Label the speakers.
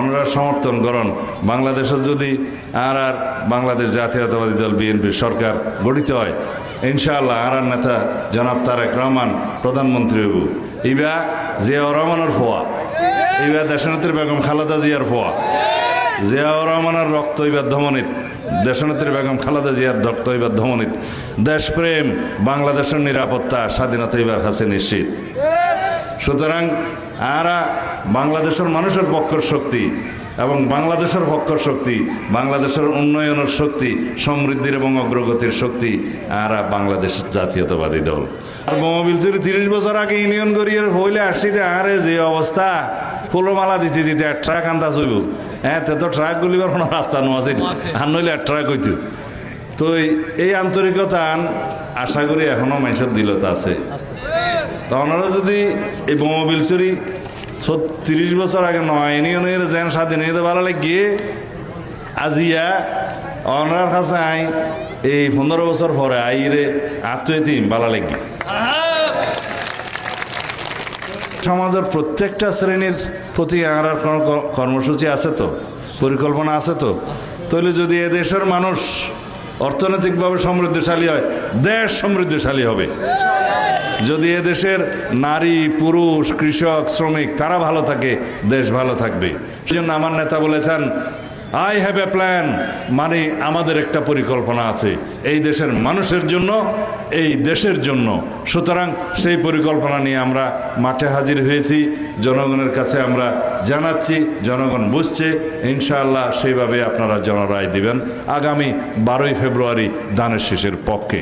Speaker 1: আপনারা সমর্থন করুন। বাংলাদেশের যদি আর বাংলাদেশ জাতীয়তাবাদী দল বিএনপির সরকার গঠিত হয়, ইনশাআল্লাহ আর নেতা জনাব তারেক রহমান প্রধানমন্ত্রী হইব। ইবা জিয়াউর রহমানের ফোয়া, ইবা দেশনেত্রী বেগম খালেদা জিয়ার ফোয়া। জিয়াউর রহমানের রক্ত ইবার ধমনিত, দেশনেত্রী বেগম খালেদা জিয়ার রক্ত ইবার ধমনিত। দেশপ্রেম, বাংলাদেশের নিরাপত্তা, স্বাধীনতা এবার কাছে নিশ্চিত। সুতরাং আরা বাংলাদেশের মানুষের পক্ষের শক্তি এবং বাংলাদেশের পক্ষের শক্তি, বাংলাদেশের উন্নয়নের শক্তি, সমৃদ্ধির এবং অগ্রগতির শক্তি আরা বাংলাদেশ জাতীয়তাবাদী দল। আর মোবাইল চুরি 30 বছর আগে ইউনিয়ন করিয়ে হইলে আসছি আরে যে অবস্থা, ফুলমালা দিতে দিতে ট্রাক আন্দাজ হইব। হ্যাঁ, তো ট্রাক গুলিবার কোনো রাস্তা নো আছে, আর নইলে ট্রাক হইতো। তো এই আন্তরিকতা আশা করি এখনো মানুষের দিলত আছে। তো ওনারা যদি এই মোবাইল চুরি 30 বছর আগে নয় ইউনিয়নের যেন স্বাধীন হইতে ভালো লাগিয়ে আজিয়া ওনার কাছে আই এই 15 বছর পরে আইরে আত্মীয়তিম ভালো লাগে। সমাজের প্রত্যেকটা শ্রেণীর প্রতি আর কোনো কর্মসূচি আছে তো, পরিকল্পনা আছে তো। তাহলে যদি এদেশের মানুষ অর্থনৈতিকভাবে সমৃদ্ধশালী হয়, দেশ সমৃদ্ধশালী হবে। যদি এদেশের নারী, পুরুষ, কৃষক, শ্রমিক তারা ভালো থাকে, দেশ ভালো থাকবে। সেই জন্য আমার নেতা বলেছেন, আই হ্যাভ এ প্ল্যান, মানে আমাদের একটা পরিকল্পনা আছে এই দেশের মানুষের জন্য, এই দেশের জন্য। সুতরাং সেই পরিকল্পনা নিয়ে আমরা মাঠে হাজির হয়েছি, জনগণের কাছে আমরা জানাচ্ছি, জনগণ বুঝছে। ইনশাআল্লাহ সেইভাবে আপনারা জনরায় দিবেন আগামী 12ই ফেব্রুয়ারি ধানের শীষের পক্ষে।